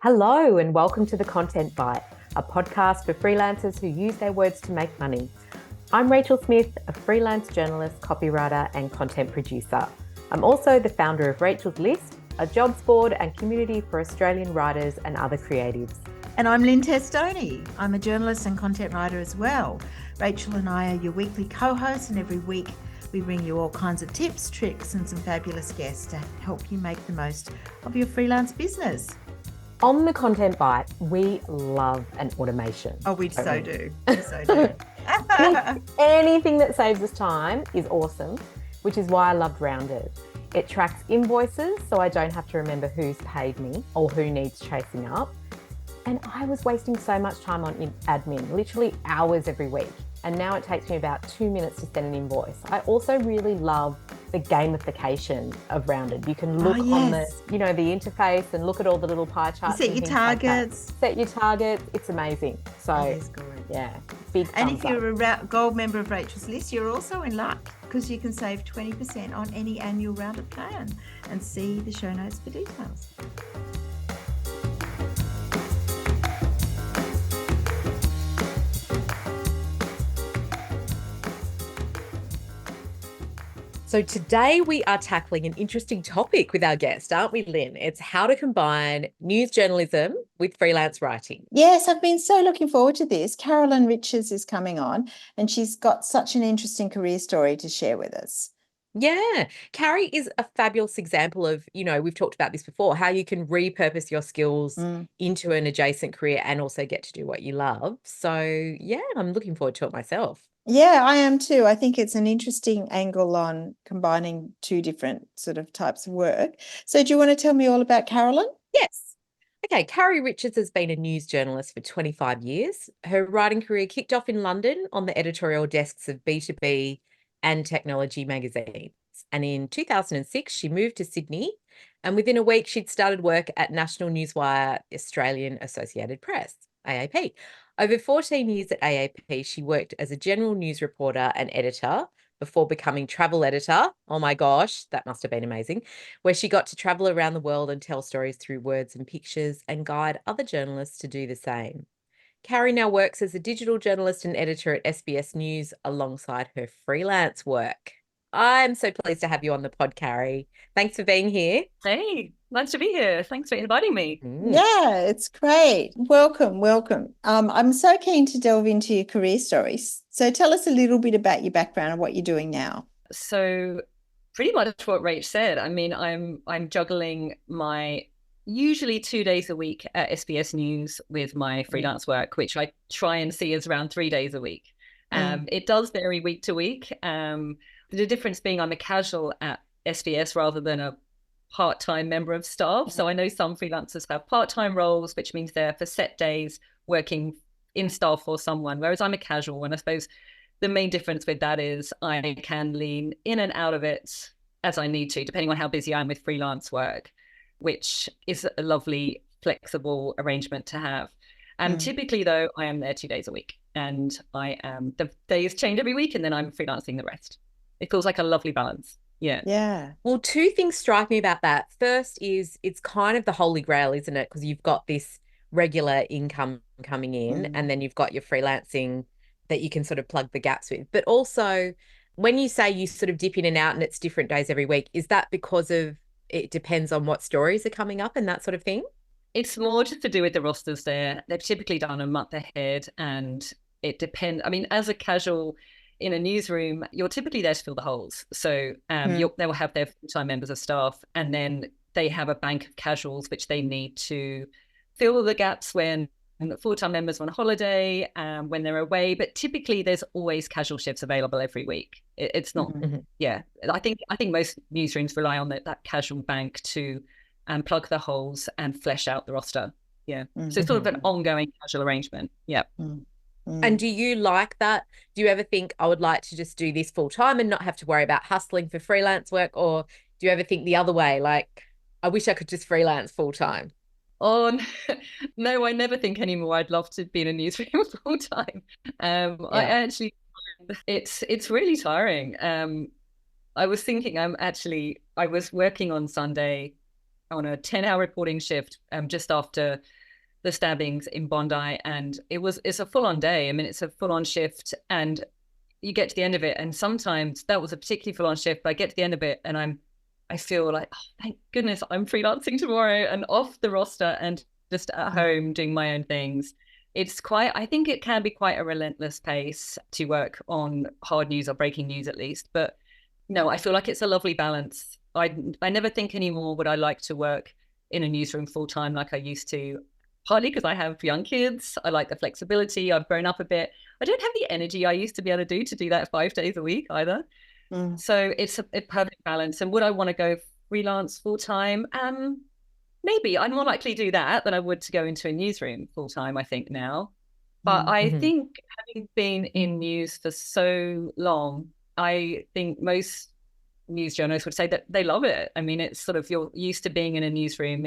Hello, and welcome to The Content Bite, a podcast for freelancers who use their words to make money. I'm Rachel Smith, a freelance journalist, copywriter, and content producer. I'm also the founder of Rachel's List, a jobs board and community for Australian writers and other creatives. And I'm Lynne Testoni. I'm a journalist and content writer as well. Rachel and I are your weekly co-hosts, and every week we bring you all kinds of tips, tricks, and some fabulous guests to help you make the most of your freelance business. On The Content Bite, we love an automation. Oh, we so do. We so do. Anything that saves us time is awesome, which is why I loved Rounded. It tracks invoices, so I don't have to remember who's paid me or who needs chasing up. And I was wasting so much time on admin, literally hours every week. And now it takes me about 2 minutes to send an invoice. I also really love the gamification of Rounded. You can look on the interface and look at all the little pie charts. You set your targets. Set your targets. It's amazing. So, that is good. Yeah, big thumbs And if you're up. a gold member of Rachel's List, you're also in luck because you can save 20% on any annual Rounded plan. And see the show notes for details. So today we are tackling an interesting topic with our guest, aren't we, Lynne? It's how to combine news journalism with freelance writing. Yes, I've been so looking forward to this. Carolyn Richards is coming on, and she's got such an interesting career story to share with us. Yeah, Carrie is a fabulous example of, we've talked about this before, how you can repurpose your skills into an adjacent career and also get to do what you love. So, yeah, I'm looking forward to it myself. Yeah, I am too. I think it's an interesting angle on combining two different sort of types of work. So do you want to tell me all about Carolyn? Yes. Okay, Carrie Richards has been a news journalist for 25 years. Her writing career kicked off in London on the editorial desks of B2B and technology magazines. And in 2006, she moved to Sydney, and within a week, she'd started work at National Newswire Australian Associated Press, AAP. Over 14 years at AAP, she worked as a general news reporter and editor before becoming travel editor. Oh my gosh, that must have been amazing, where she got to travel around the world and tell stories through words and pictures and guide other journalists to do the same. Carrie now works as a digital journalist and editor at SBS News alongside her freelance work. I'm so pleased to have you on the pod, Carrie. Thanks for being here. Hey, nice to be here. Thanks for inviting me. Yeah, it's great. Welcome. I'm so keen to delve into your career stories. So tell us a little bit about your background and what you're doing now. So pretty much what Rach said. I mean, I'm juggling my usually 2 days a week at SBS News with my freelance work, which I try and see as around 3 days a week. It does vary week to week. The difference being I'm a casual at SBS rather than a part-time member of staff. So I know some freelancers have part-time roles, which means they're for set days working in staff for someone, whereas I'm a casual. And I suppose the main difference with that is I can lean in and out of it as I need to, depending on how busy I am with freelance work, which is a lovely, flexible arrangement to have. Typically, though, I am there 2 days a week, and the days change every week, and then I'm freelancing the rest. It feels like a lovely balance. Yeah. Well, two things strike me about that. First is it's kind of the holy grail, isn't it? Because you've got this regular income coming in and then you've got your freelancing that you can sort of plug the gaps with. But also when you say you sort of dip in and out and it's different days every week, is that because of it depends on what stories are coming up and that sort of thing? It's more just to do with the rosters there. They're typically done a month ahead, and it depends. I mean, as a casual in a newsroom, you're typically there to fill the holes. So they will have their full-time members of staff, and then they have a bank of casuals which they need to fill the gaps when full-time members are on holiday, when they're away. But typically, there's always casual shifts available every week. It's not, I think most newsrooms rely on that casual bank to plug the holes and flesh out the roster. So it's sort of an ongoing casual arrangement. And do you like that? Do you ever think I would like to just do this full time and not have to worry about hustling for freelance work? Or do you ever think the other way, like, I wish I could just freelance full time? Oh, no, I never think anymore. I'd love to be in a newsroom full time. I actually, it's really tiring. I was thinking I was working on Sunday on a 10-hour reporting shift just after the stabbings in Bondi, and it's a full-on day. I mean, it's a full-on shift, and you get to the end of it, and sometimes that was a particularly full-on shift, but I get to the end of it and I feel like, oh, thank goodness I'm freelancing tomorrow and off the roster and just at home doing my own things. I think it can be quite a relentless pace to work on hard news or breaking news, at least. But no, I feel like it's a lovely balance. I never think anymore would I like to work in a newsroom full time like I used to, partly because I have young kids. I like the flexibility. I've grown up a bit. I don't have the energy I used to be able to do that 5 days a week either. So it's a perfect balance. And would I want to go freelance full time? Maybe. I'd more likely do that than I would to go into a newsroom full time, I think now. But I think having been in news for so long, I think most news journalists would say that they love it. I mean, it's sort of, you're used to being in a newsroom.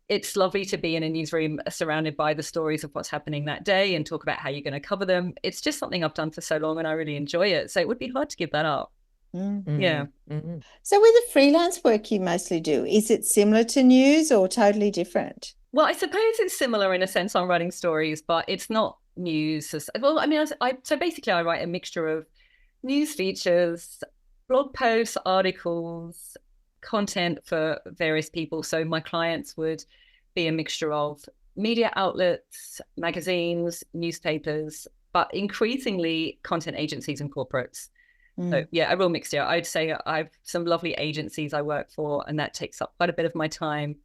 It's lovely to be in a newsroom surrounded by the stories of what's happening that day and talk about how you're going to cover them. It's just something I've done for so long and I really enjoy it. So it would be hard to give that up. Yeah. So with the freelance work you mostly do, is it similar to news or totally different? Well, I suppose it's similar in a sense. I'm writing stories, but it's not news. Well, I mean, so basically I write a mixture of news features, blog posts, articles, content for various people. So my clients would be a mixture of media outlets, magazines, newspapers, but increasingly content agencies and corporates. So yeah, a real mixture. I'd say I have some lovely agencies I work for, and that takes up quite a bit of my time.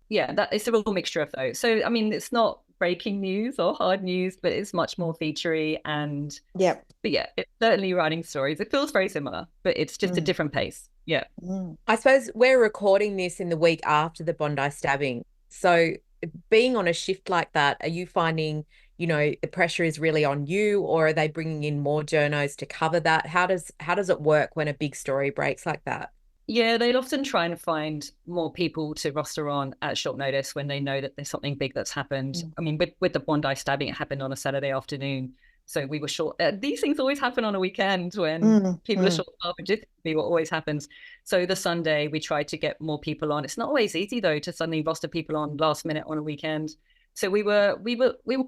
Yeah, that it's a real mixture of those. So I mean, it's not breaking news or hard news, but it's much more featurey and but yeah, it's certainly writing stories. It feels very similar, but it's just a different pace. Yeah. I suppose we're recording this in the week after the Bondi stabbing. So being on a shift like that, are you finding, the pressure is really on you, or are they bringing in more journos to cover that? How does it work when a big story breaks like that? Yeah, they'll often try and find more people to roster on at short notice when they know that there's something big that's happened. I mean, with the Bondi stabbing, it happened on a Saturday afternoon. So we were short. These things always happen on a weekend when people are short staffed, which is what always happens. So the Sunday, we tried to get more people on. It's not always easy, though, to suddenly roster people on last minute on a weekend. So we were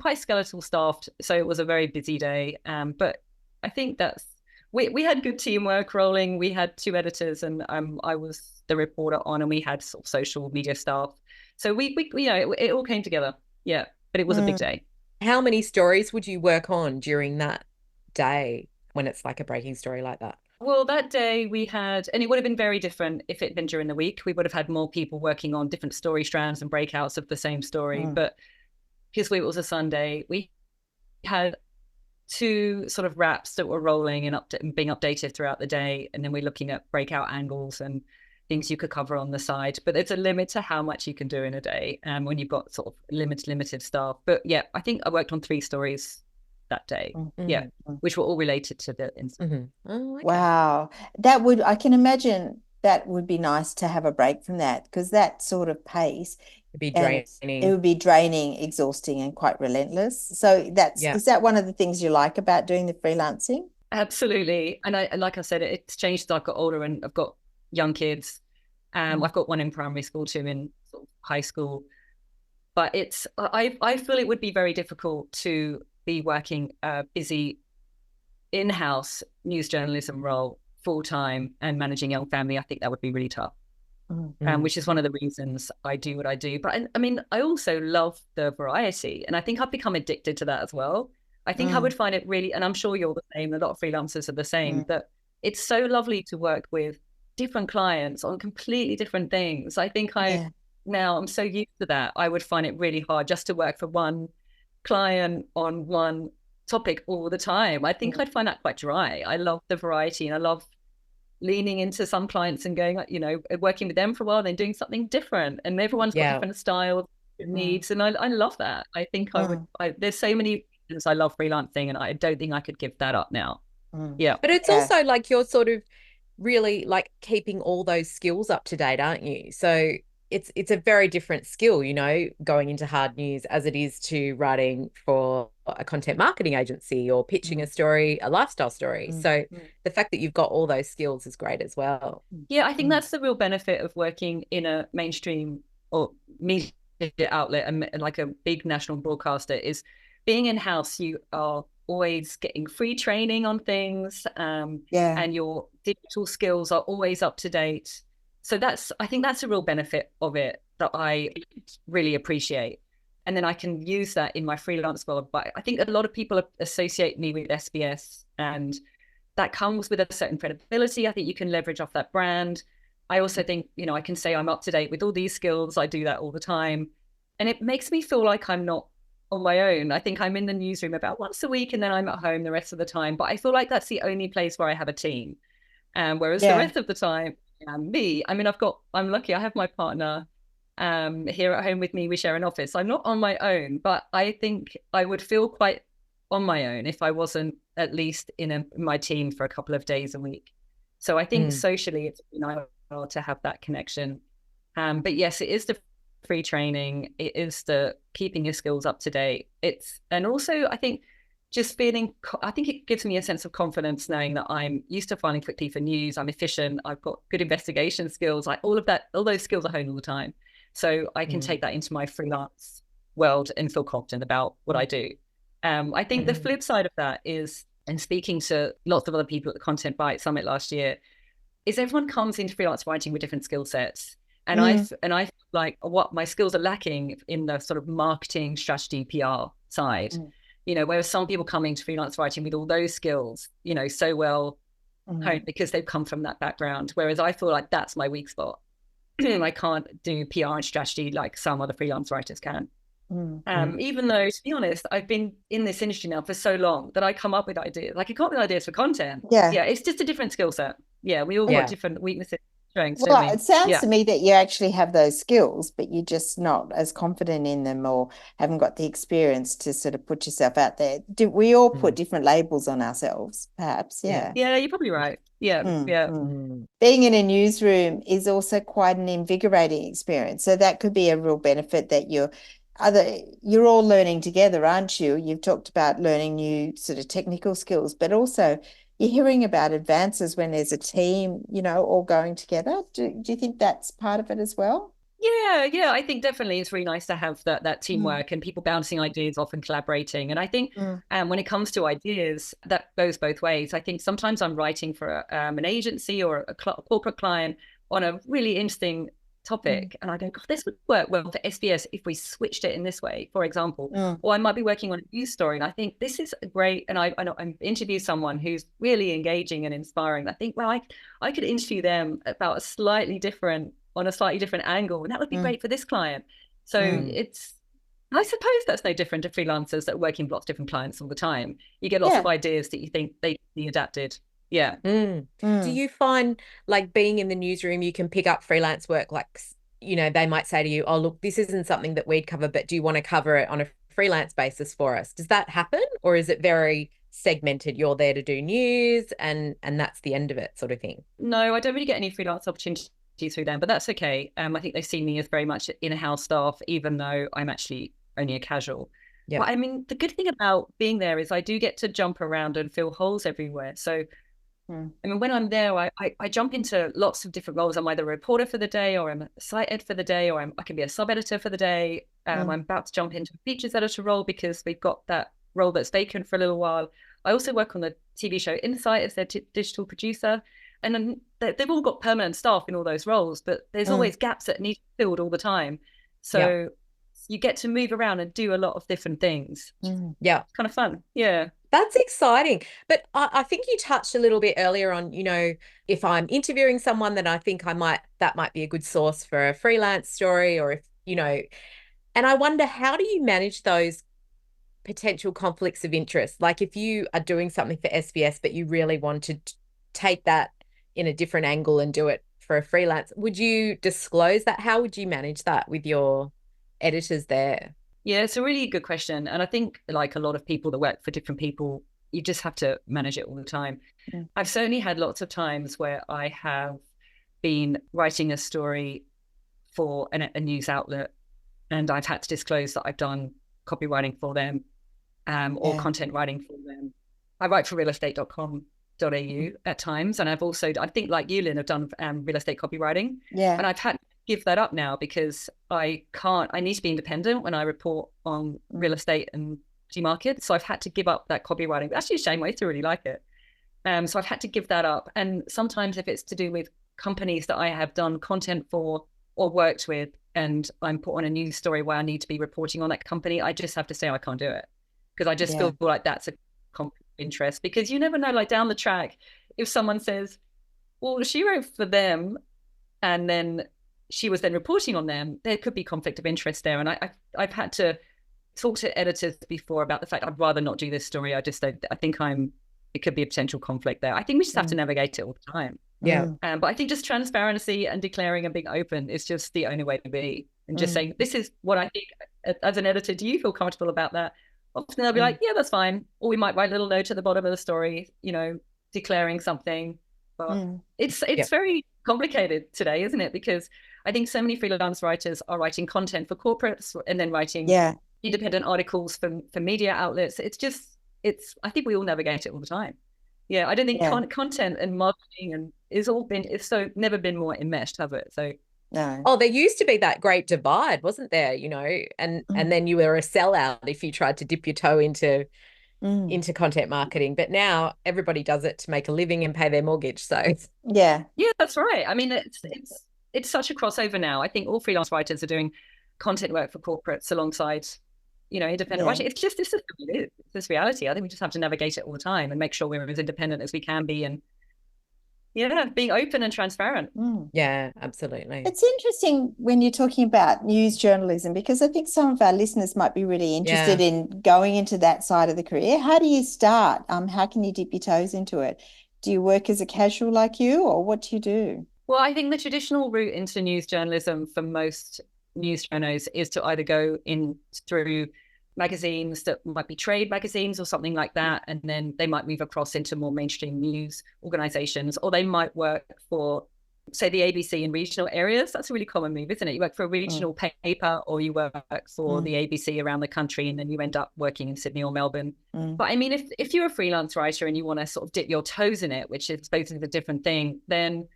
quite skeletal staffed. So it was a very busy day. But I think that's we had good teamwork rolling. We had 2 editors, and I was the reporter on, and we had sort of social media staff. So we it all came together. Yeah, but it was a big day. How many stories would you work on during that day when it's like a breaking story like that? Well, that day we had, and it would have been very different if it had been during the week. We would have had more people working on different story strands and breakouts of the same story. But because it was a Sunday, we had 2 sort of wraps that were rolling and being updated throughout the day. And then we're looking at breakout angles and things you could cover on the side. But there's a limit to how much you can do in a day when you've got sort of limited staff. But yeah, I think I worked on 3 stories that day. Yeah, which were all related to the incident. Oh, okay. Wow. I can imagine that would be nice to have a break from that, because that sort of pace, it'd be draining. It would be draining, exhausting, and quite relentless. So is that one of the things you like about doing the freelancing? Absolutely. And like I said, it's changed as I've got older and I've got young kids. I've got one in primary school, 2 in sort of high school. But I feel it would be very difficult to be working a busy in-house news journalism role full-time and managing a young family. I think that would be really tough. Which is one of the reasons I do what I do. But I mean, I also love the variety, and I think I've become addicted to that as well. I think I would find it really, and I'm sure you're the same, a lot of freelancers are the same, that it's so lovely to work with different clients on completely different things. I think now I'm so used to that. I would find it really hard just to work for one client on one topic all the time. I think I'd find that quite dry. I love the variety, and I love leaning into some clients and going, working with them for a while, then doing something different. And everyone's got different styles, needs. And I love that. I think there's so many reasons I love freelancing, and I don't think I could give that up now. Yeah. But it's also like you're sort of really like keeping all those skills up to date, aren't you? So it's a very different skill, going into hard news as it is to writing for a content marketing agency or pitching a story, a lifestyle story. So the fact that you've got all those skills is great as well. Yeah, I think that's the real benefit of working in a mainstream or media outlet and like a big national broadcaster is being in-house. You are always getting free training on things, and your digital skills are always up to date. So I think that's a real benefit of it that I really appreciate. And then I can use that in my freelance world. But I think a lot of people associate me with SBS, and that comes with a certain credibility. I think you can leverage off that brand. I also think, I can say I'm up to date with all these skills. I do that all the time. And it makes me feel like I'm not on my own. I think I'm in the newsroom about once a week, and then I'm at home the rest of the time. But I feel like that's the only place where I have a team. Whereas the rest of the time, me. I mean, I'm lucky. I have my partner here at home with me. We share an office. I'm not on my own, but I think I would feel quite on my own if I wasn't at least in my team for a couple of days a week. So I think socially it's nice to have that connection. But yes, it is the free training. It is the keeping your skills up to date. And also I think I think it gives me a sense of confidence knowing that I'm used to finding quickly for news. I'm efficient. I've got good investigation skills. Like all those skills are honed all the time. So I can take that into my freelance world and feel confident about what I do. I think the flip side of that is, and speaking to lots of other people at the Content Byte Summit last year, is everyone comes into freelance writing with different skill sets. And I feel like what my skills are lacking in the sort of marketing, strategy, PR side. Whereas some people coming to freelance writing with all those skills, so well honed because they've come from that background. Whereas I feel like that's my weak spot. I can't do PR and strategy like some other freelance writers can. Even though, to be honest, I've been in this industry now for so long that I come up with ideas. Like I come up with ideas for content. Yeah, it's just a different skill set. Yeah, we all got different weaknesses, strengths. Well, it sounds to me that you actually have those skills, but you're just not as confident in them or haven't got the experience to sort of put yourself out there. Do we all put different labels on ourselves, perhaps? Yeah, you're probably right. Being in a newsroom is also quite an invigorating experience. So that could be a real benefit that you're all learning together, aren't you? You've talked about learning new sort of technical skills, but also you're hearing about advances when there's a team, all going together. Do you think that's part of it as well? Yeah. I think definitely it's really nice to have that teamwork and people bouncing ideas off and collaborating. And I think when it comes to ideas, that goes both ways. I think sometimes I'm writing for an agency or a corporate client on a really interesting topic, and I go, God, this would work well for SBS if we switched it in this way, for example. Or I might be working on a news story and I think this is great, and I interview someone who's really engaging and inspiring. I think, well, I could interview them about on a slightly different angle, and that would be great for this client. So I suppose that's no different to freelancers that are working with lots of different clients all the time. You get lots of ideas that you think they be adapted. Yeah. Do you find like being in the newsroom, you can pick up freelance work, like, they might say to you, oh, look, this isn't something that we'd cover, but do you want to cover it on a freelance basis for us? Does that happen? Or is it very segmented? You're there to do news and that's the end of it, sort of thing? No, I don't really get any freelance opportunities through them, but that's okay. I think they see me as very much in-house staff, even though I'm actually only a casual. But I mean, the good thing about being there is I do get to jump around and fill holes everywhere. So I mean, when I'm there, I jump into lots of different roles. I'm either a reporter for the day, or I'm a site ed for the day, or I can be a sub-editor for the day. I'm about to jump into a features editor role because we've got that role that's vacant for a little while. I also work on the TV show Insight as their digital producer. And then they've all got permanent staff in all those roles, but there's always gaps that need filled all the time. So you get to move around and do a lot of different things. Yeah. It's kind of fun. Yeah. That's exciting. But I think you touched a little bit earlier on, if I'm interviewing someone, then I think that might be a good source for a freelance story, or if, and I wonder, how do you manage those potential conflicts of interest? Like if you are doing something for SBS, but you really want to take that in a different angle and do it for a freelance, would you disclose that? How would you manage that with your editors there? Yeah, it's a really good question. And I think like a lot of people that work for different people, you just have to manage it all the time. I've certainly had lots of times where I have been writing a story for a news outlet, and I've had to disclose that I've done copywriting for them or content writing for them. I write for realestate.com.au at times. And I think like you, Lynne, have done real estate copywriting. And I've had to give that up now because I need to be independent when I report on real estate and market. So I've had to give up that copywriting. Actually, a shame. I used to really like it. So I've had to give that up. And sometimes if it's to do with companies that I have done content for or worked with, and I'm put on a news story where I need to be reporting on that company, I just have to say I can't do it because I just feel like that's a conflict of interest, because you never know, like down the track, if someone says, well, she wrote for them and then she was then reporting on them, there could be conflict of interest there. And I've had to talk to editors before about the fact I'd rather not do this story. I think it could be a potential conflict there. I think we just have to navigate it all the time. Yeah. But I think just transparency and declaring and being open is just the only way to be, and just saying, this is what I think. As an editor, do you feel comfortable about that? Often they'll be like, yeah, that's fine. Or we might write a little note at the bottom of the story, declaring something. But it's very complicated today, isn't it? Because I think so many freelance writers are writing content for corporates and then writing independent articles for media outlets. I think we all navigate it all the time. Yeah, I don't think content and marketing it's never been more enmeshed, have it? So no. Oh, there used to be that great divide, wasn't there? And then you were a sellout if you tried to dip your toe into content marketing. But now everybody does it to make a living and pay their mortgage. So yeah, that's right. I mean, it's such a crossover now. I think all freelance writers are doing content work for corporates alongside independent writing. It's just this reality. I think we just have to navigate it all the time and make sure we're as independent as we can be, and being open and transparent. Yeah, absolutely. It's interesting when you're talking about news journalism, because I think some of our listeners might be really interested in going into that side of the career. How do you start? How can you dip your toes into it? Do you work as a casual like you, or what do you do? Well, I think the traditional route into news journalism for most news journals is to either go in through magazines that might be trade magazines or something like that, and then they might move across into more mainstream news organizations, or they might work for, say, the ABC in regional areas. That's a really common move, isn't it? You work for a regional paper, or you work for the ABC around the country, and then you end up working in Sydney or Melbourne. But I mean, if you're a freelance writer and you want to sort of dip your toes in it, which is basically a different thing, then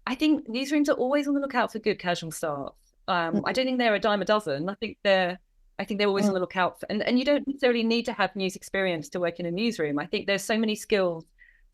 I think newsrooms are always on the lookout for good casual staff. I don't think they're a dime a dozen. I think they're always on the lookout for, and you don't necessarily need to have news experience to work in a newsroom. I think there's so many skills,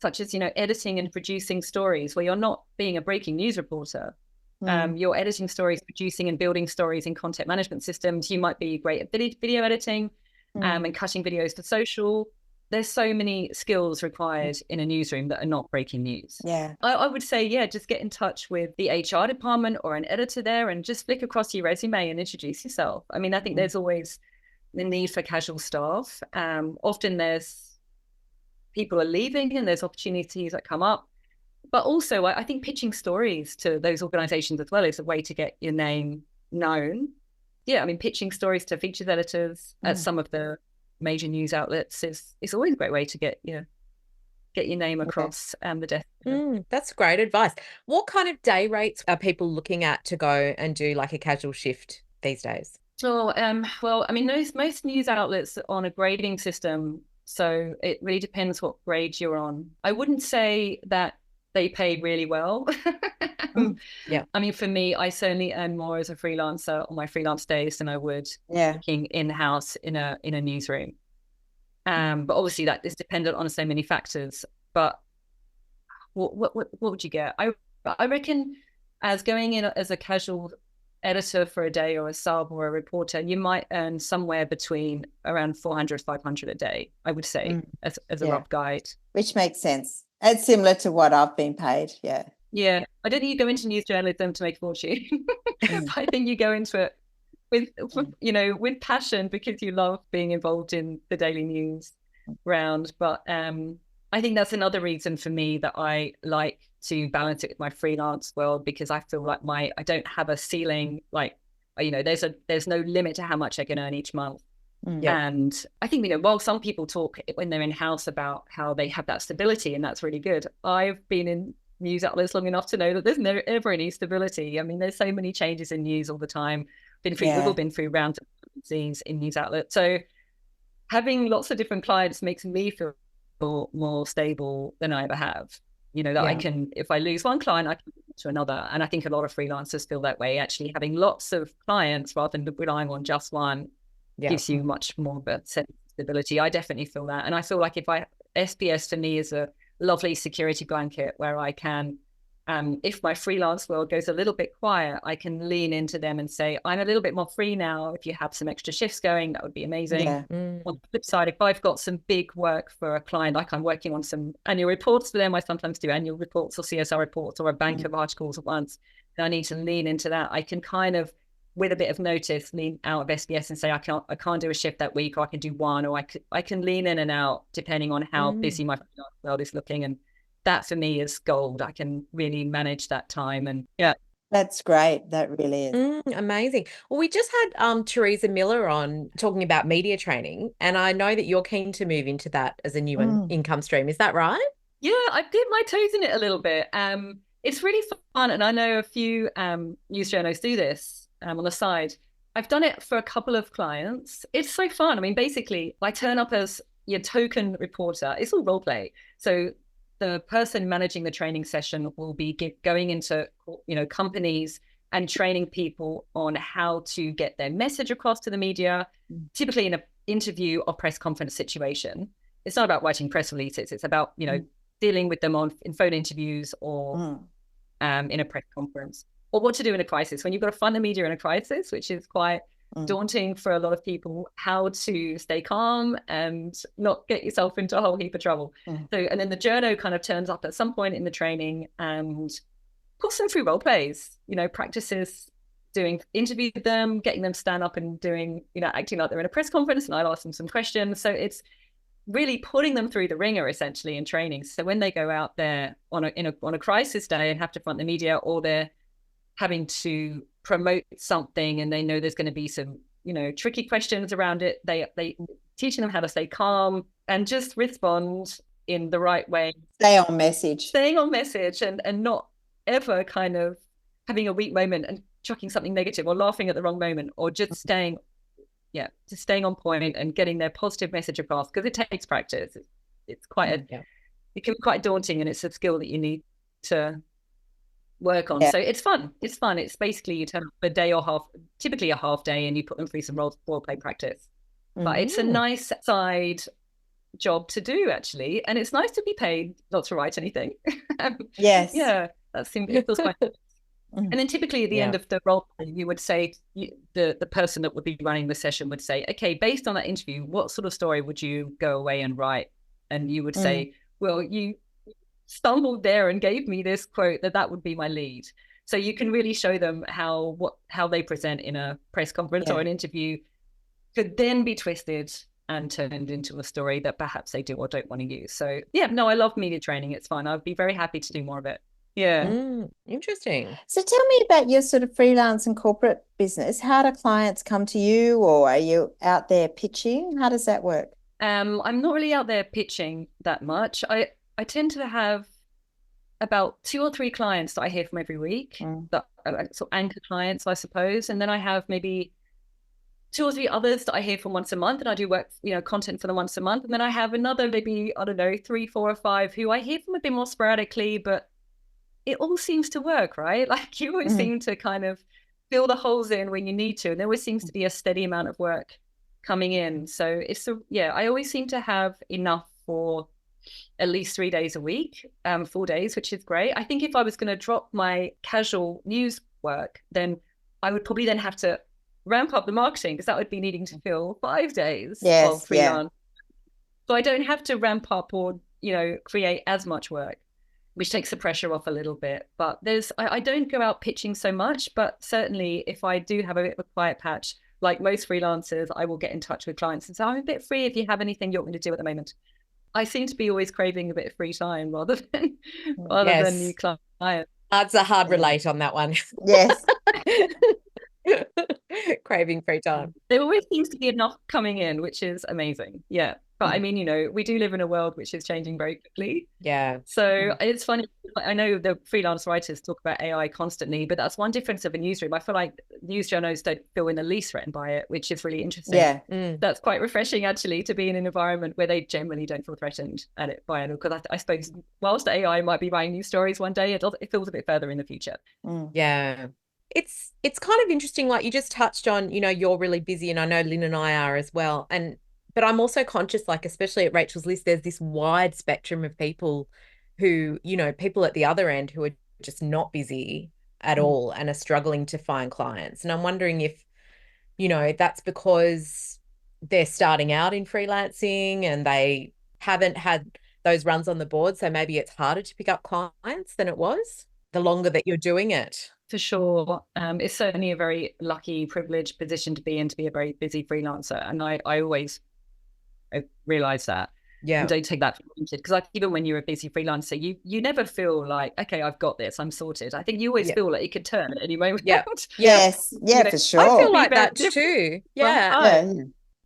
such as editing and producing stories, where you're not being a breaking news reporter. You're editing stories, producing and building stories in content management systems. You might be great at video editing and cutting videos for social. There's so many skills required in a newsroom that are not breaking news. Yeah. I would say, just get in touch with the HR department or an editor there and just flick across your resume and introduce yourself. I mean, I think there's always the need for casual staff. Often there's people are leaving and there's opportunities that come up. But also, I think pitching stories to those organizations as well is a way to get your name known. Yeah, I mean, pitching stories to features editors at some of the major news outlets is always a great way to get your name across the desk. That's great advice. What kind of day rates are people looking at to go and do like a casual shift these days? Well, I mean, most news outlets are on a grading system, so it really depends what grade you're on. I wouldn't say that they pay really well. Yeah. I mean, for me, I certainly earn more as a freelancer on my freelance days than I would working in-house in a newsroom. But obviously that is dependent on so many factors. But what would you get? I reckon as going in as a casual editor for a day, or a sub or a reporter, you might earn somewhere between around 400, 500 a day, I would say, as a rough guide. Which makes sense. It's similar to what I've been paid. Yeah. Yeah. I don't think you go into news journalism to make a fortune. I think you go into it with passion, because you love being involved in the daily news round. But I think that's another reason for me that I like to balance it with my freelance world, because I feel like I don't have a ceiling, like, there's no limit to how much I can earn each month. And I think, while some people talk when they're in-house about how they have that stability, and that's really good, I've been in news outlets long enough to know that there's never ever any stability. I mean, there's so many changes in news all the time. We've all been through rounds of things in news outlets. So having lots of different clients makes me feel more stable than I ever have. that I can, if I lose one client, I can move to another. And I think a lot of freelancers feel that way. Actually, having lots of clients rather than relying on just one gives you much more of a sense of stability. I definitely feel that. And I feel like SBS for me is a lovely security blanket where I can, if my freelance world goes a little bit quiet, I can lean into them and say, I'm a little bit more free now. If you have some extra shifts going, that would be amazing. On the flip side, if I've got some big work for a client, like I'm working on some annual reports for them, I sometimes do annual reports or CSR reports or a bank of articles at once, and I need to lean into that. I can kind of, with a bit of notice, lean out of SBS and say, I can't do a shift that week, or I can do one, or I can lean in and out depending on how busy my world is looking. And that for me is gold. I can really manage that time. And that's great. That really is. Amazing. Well, we just had Teresa Miller on talking about media training, and I know that you're keen to move into that as a new income stream. Is that right? Yeah, I dip my toes in it a little bit. It's really fun, and I know a few news journalists do this on the side. I've done it for a couple of clients. It's so fun. I mean, basically, I turn up as your token reporter. It's all role play. So the person managing the training session will be going into, companies and training people on how to get their message across to the media, typically in an interview or press conference situation. It's not about writing press releases. It's about, dealing with them in phone interviews or in a press conference, or what to do in a crisis. When you've got to fund the media in a crisis, which is quite daunting for a lot of people, how to stay calm and not get yourself into a whole heap of trouble. So, and then the journo kind of turns up at some point in the training and puts them through role plays, practices doing interviews with them, getting them stand up and doing, acting like they're in a press conference, and I'll ask them some questions. So it's really putting them through the ringer essentially in training. So when they go out there on a crisis day and have to front the media, or they're having to promote something and they know there's going to be some, tricky questions around it, they teaching them how to stay calm and just respond in the right way. Staying on message and not ever kind of having a weak moment and chucking something negative or laughing at the wrong moment, or just staying on point and getting their positive message across, because it takes practice. It's quite it can be quite daunting, and it's a skill that you need to work on. So it's fun. It's basically you turn up a day or half, typically a half day, and you put them through some role play practice. But it's a nice side job to do, actually, and it's nice to be paid not to write anything. That seems, it feels quite and then typically at the end of the role play, you would say, the person that would be running the session would say, okay, based on that interview, what sort of story would you go away and write? And you would say, well, you stumbled there and gave me this quote, that would be my lead. So you can really show them how they present in a press conference or an interview could then be twisted and turned into a story that perhaps they do or don't want to use. So I love media training. It's fun. I'd be very happy to do more of it. Interesting. So tell me about your sort of freelance and corporate business. How do clients come to you, or are you out there pitching? How does that work? I'm not really out there pitching that much. I tend to have about 2 or 3 clients that I hear from every week, that are sort of anchor clients, I suppose. And then I have maybe 2 or 3 others that I hear from once a month, and I do work, content for them once a month. And then I have another maybe, 3, 4 or 5 who I hear from a bit more sporadically, but it all seems to work, right? Like you always seem to kind of fill the holes in when you need to. And there always seems to be a steady amount of work coming in. So I always seem to have enough for at least 3 days a week, 4 days, which is great. I think if I was going to drop my casual news work, then I would probably then have to ramp up the marketing, because that would be needing to fill 5 days of freelance. So I don't have to ramp up or, create as much work, which takes the pressure off a little bit. But I don't go out pitching so much, but certainly if I do have a bit of a quiet patch, like most freelancers, I will get in touch with clients and say, I'm a bit free if you have anything you want me to do at the moment. I seem to be always craving a bit of free time rather than new clients. That's a hard relate on that one. Yes. Craving free time. There always seems to be enough coming in, which is amazing. Yeah. But I mean, we do live in a world which is changing very quickly. Yeah. So it's funny, I know the freelance writers talk about AI constantly, but that's one difference of a newsroom. I feel like news journals don't feel in the least threatened by it, which is really interesting. Yeah. That's quite refreshing, actually, to be in an environment where they generally don't feel threatened by it. Because I suppose whilst AI might be writing news stories one day, it feels a bit further in the future. Yeah. It's kind of interesting, like you just touched on, you're really busy, and I know Lynn and I are as well. But I'm also conscious, like, especially at Rachel's List, there's this wide spectrum of people who, people at the other end who are just not busy at all and are struggling to find clients. And I'm wondering if, that's because they're starting out in freelancing and they haven't had those runs on the board. So maybe it's harder to pick up clients than it was the longer that you're doing it. For sure. It's certainly a very lucky, privileged position to be in, to be a very busy freelancer. And I always realize that. Yeah. And don't take that for granted, because even when you're a busy freelancer, you never feel like, okay, I've got this, I'm sorted. I think you always feel like it could turn at any moment. Yes. Yeah, for sure. I feel like that too. Yeah.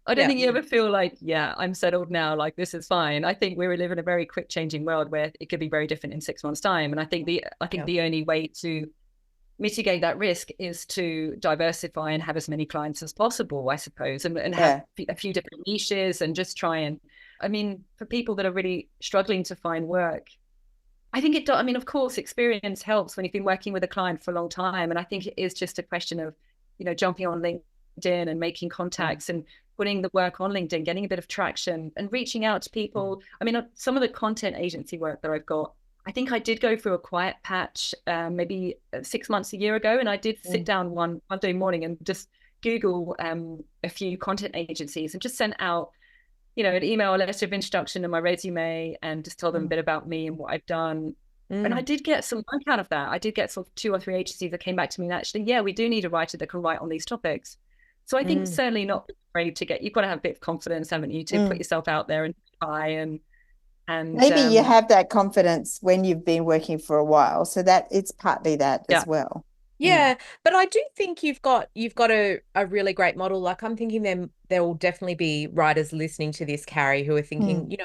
I don't think you ever feel like, I'm settled now, like this is fine. I think we live in a very quick changing world where it could be very different in 6 months' time. And I think the only way to mitigate that risk is to diversify and have as many clients as possible, I suppose, and have a few different niches, and just try and, for people that are really struggling to find work, I think of course, experience helps when you've been working with a client for a long time. And I think it is just a question of, jumping on LinkedIn and making contacts and putting the work on LinkedIn, getting a bit of traction and reaching out to people. Some of the content agency work that I've got, I think I did go through a quiet patch maybe 6 months, a year ago. And I did sit down one Monday morning and just Google a few content agencies and just sent out, an email, a letter of introduction and my resume, and just tell them a bit about me and what I've done. And I did get some work out of that. I did get sort of 2 or 3 agencies that came back to me and actually, we do need a writer that can write on these topics. So I think certainly not afraid to you've got to have a bit of confidence, haven't you, to put yourself out there and try and maybe you have that confidence when you've been working for a while. So that it's partly that as well. Yeah, but I do think you've got a really great model. Like, I'm thinking there will definitely be writers listening to this, Carrie, who are thinking,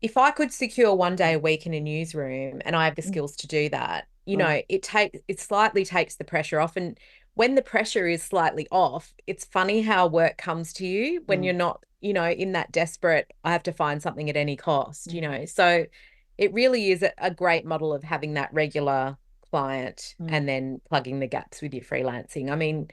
if I could secure 1 day a week in a newsroom and I have the skills to do that, it slightly takes the pressure off. And when the pressure is slightly off, it's funny how work comes to you when you're not, in that desperate, I have to find something at any cost, So it really is a great model of having that regular client and then plugging the gaps with your freelancing.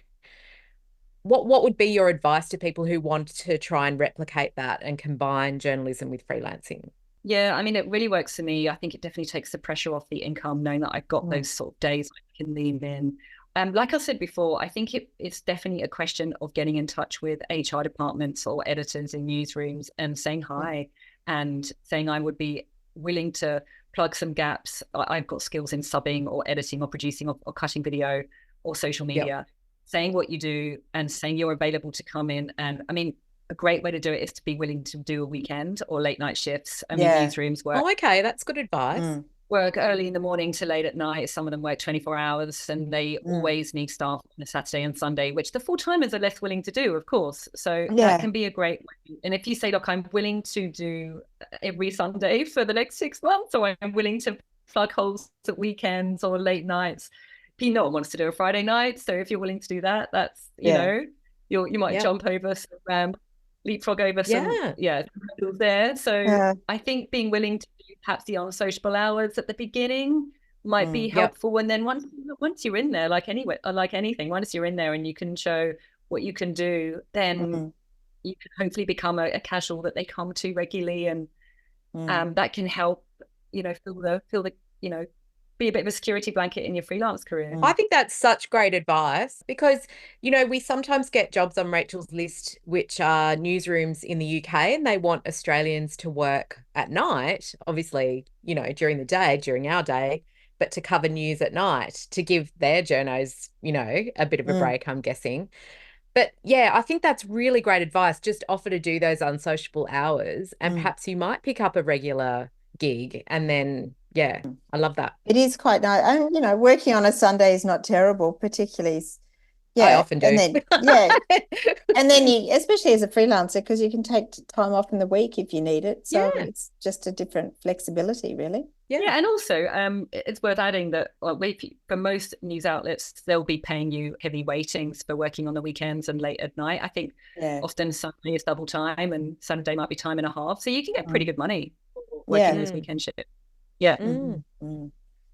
What would be your advice to people who want to try and replicate that and combine journalism with freelancing? Yeah, it really works for me. I think it definitely takes the pressure off the income, knowing that I've got those sort of days I can lean in. Like I said before, I think it's definitely a question of getting in touch with HR departments or editors in newsrooms and saying hi and saying I would be willing to plug some gaps. I've got skills in subbing or editing or producing or cutting video or social media, saying what you do and saying you're available to come in. And a great way to do it is to be willing to do a weekend or late night shifts. Newsrooms work. Oh, okay. That's good advice. Work early in the morning to late at night. Some of them work 24 hours and they always need staff on a Saturday and Sunday, which the full-timers are less willing to do, of course. So that can be a great way. And if you say, look, I'm willing to do every Sunday for the next 6 months, or I'm willing to plug holes at weekends or late nights. No one wants to do a Friday night. So if you're willing to do that, that's, you might jump over some, leapfrog over some hurdles there. So I think being willing to do perhaps the unsociable hours at the beginning might be helpful. And then once you're in there, like anything, once you're in there and you can show what you can do, then you can hopefully become a casual that they come to regularly, and that can help, feel the be a bit of a security blanket in your freelance career. I think that's such great advice because, we sometimes get jobs on Rachel's List, which are newsrooms in the UK, and they want Australians to work at night, obviously, during the day, during our day, but to cover news at night to give their journos, a bit of a break, I'm guessing. But yeah, I think that's really great advice. Just offer to do those unsociable hours and perhaps you might pick up a regular gig, and then I love that. It is quite nice. And working on a Sunday is not terrible, particularly I often do. And then, and then you, especially as a freelancer, because you can take time off in the week if you need it. So it's just a different flexibility, really. Yeah, and also it's worth adding that for most news outlets, they'll be paying you heavy weightings for working on the weekends and late at night. I think often Sunday is double time and Saturday might be time and a half. So you can get pretty good money working this weekend shift. Yeah.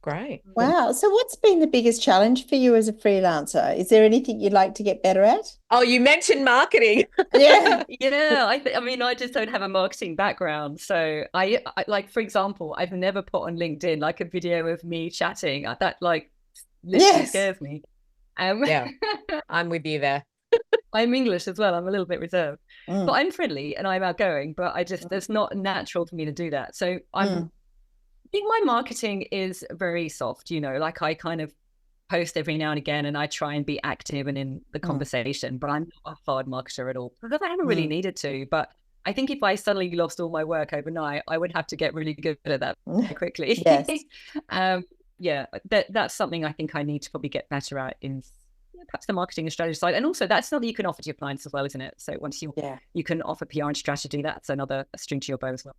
Great. Wow. So what's been the biggest challenge for you as a freelancer? Is there anything you'd like to get better at? Oh, you mentioned marketing. Yeah. I mean, I just don't have a marketing background. So I like, for example, I've never put on LinkedIn like a video of me chatting. That like literally scares me. Yeah, I'm with you there. I'm English as well. I'm a little bit reserved, but I'm friendly and I'm outgoing, but it's not natural for me to do that. So I think my marketing is very soft, like I kind of post every now and again and I try and be active and in the conversation, but I'm not a hard marketer at all because I haven't really needed to. But I think if I suddenly lost all my work overnight, I would have to get really good at that quickly. That's something I think I need to probably get better at in perhaps the marketing and strategy side. And also that's something you can offer to your clients as well, isn't it? So once you can offer PR and strategy, that's another string to your bow as well.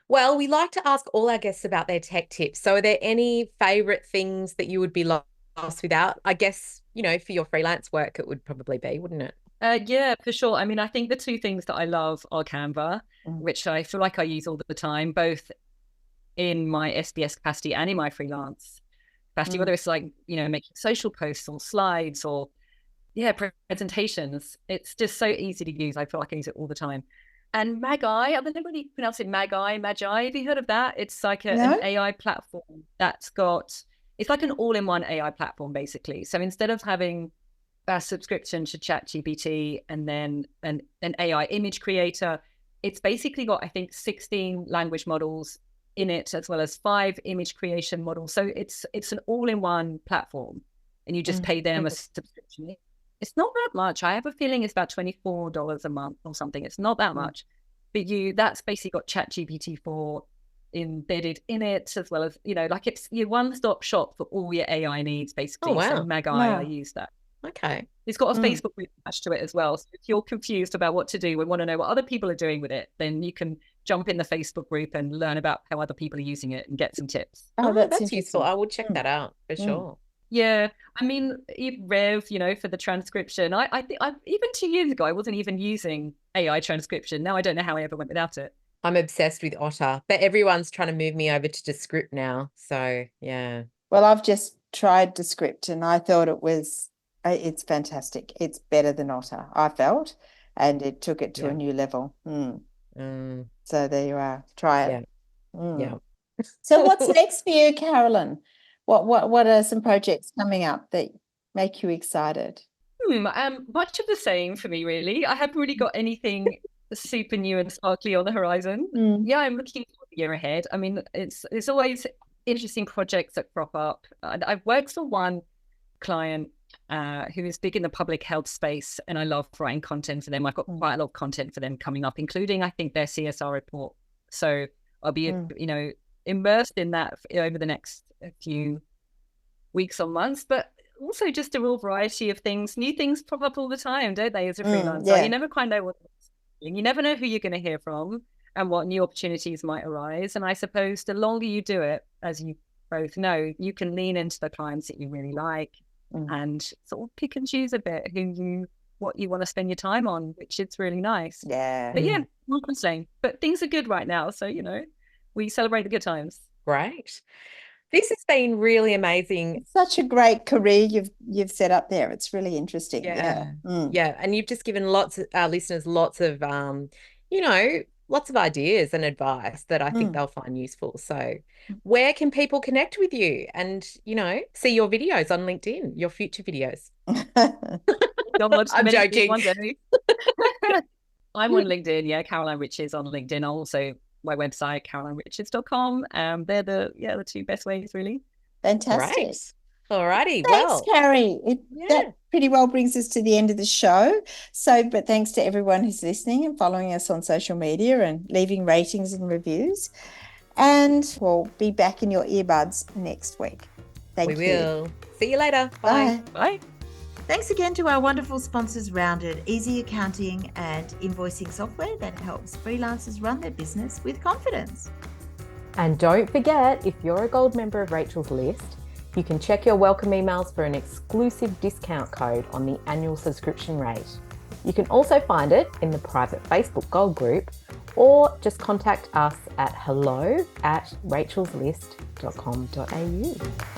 Well, we like to ask all our guests about their tech tips. So are there any favorite things that you would be lost without? I guess, for your freelance work, it would probably be, wouldn't it? Yeah, for sure. I mean, I think the two things that I love are Canva, which I feel like I use all the time, both in my SBS capacity and in my freelance capacity, whether it's like, making social posts or slides or presentations. It's just so easy to use. I feel like I use it all the time. And Magi, I don't know whether you pronounce it Magi. Have you heard of that? It's like an AI platform it's like an all-in-one AI platform, basically. So instead of having a subscription to ChatGPT and then an AI image creator, it's basically got, I think, 16 language models in it, as well as 5 image creation models. So it's an all-in-one platform, and you just pay them a subscription. It's not that much. I have a feeling it's about $24 a month or something. It's not that much. But that's basically got ChatGPT 4 embedded in it, as well as, like it's your one-stop shop for all your AI needs, basically. Oh, wow. So Magi, I use that. Okay. It's got a Facebook group attached to it as well. So if you're confused about what to do and want to know what other people are doing with it, then you can jump in the Facebook group and learn about how other people are using it and get some tips. Oh, that's useful. I will check that out for sure. Yeah, I mean, Rev, for the transcription, I think even 2 years ago, I wasn't even using AI transcription. Now I don't know how I ever went without it. I'm obsessed with Otter, but everyone's trying to move me over to Descript now. So, yeah. Well, I've just tried Descript and I thought it's fantastic. It's better than Otter, I felt, and it took it to a new level. So there you are. Try it. Yeah. So what's next for you, Carolyn? What are some projects coming up that make you excited? Much of the same for me, really. I haven't really got anything super new and sparkly on the horizon. Yeah, I'm looking for the year ahead. I mean, it's always interesting projects that crop up. I've worked for one client who is big in the public health space, and I love writing content for them. I've got quite a lot of content for them coming up, including, I think, their CSR report. So I'll be, immersed in that over the next few weeks or months, but also just a real variety of things. New things pop up all the time, don't they, as a freelancer? You never quite know you never know who you're going to hear from and what new opportunities might arise. And I suppose the longer you do it, as you both know, you can lean into the clients that you really like and sort of pick and choose a bit what you want to spend your time on, which is really nice. But not complaining. But things are good right now, so we celebrate the good times. Great. This has been really amazing. It's such a great career you've set up there. It's really interesting. Yeah. And you've just given lots of our listeners lots of lots of ideas and advice that I think they'll find useful. So where can people connect with you and, see your videos on LinkedIn, your future videos? I'm joking. I'm on LinkedIn. Caroline Riches on LinkedIn. Also my website, carolineriches.com. They're the two best ways, really. Fantastic. Great. All righty. Thanks, Carrie. That pretty well brings us to the end of the show. But thanks to everyone who's listening and following us on social media and leaving ratings and reviews. And we'll be back in your earbuds next week. Thank you. We will. See you later. Bye. Bye. Thanks again to our wonderful sponsors, Rounded, easy accounting and invoicing software that helps freelancers run their business with confidence. And don't forget, if you're a gold member of Rachel's List, you can check your welcome emails for an exclusive discount code on the annual subscription rate. You can also find it in the private Facebook Gold group, or just contact us at hello@rachelslist.com.au.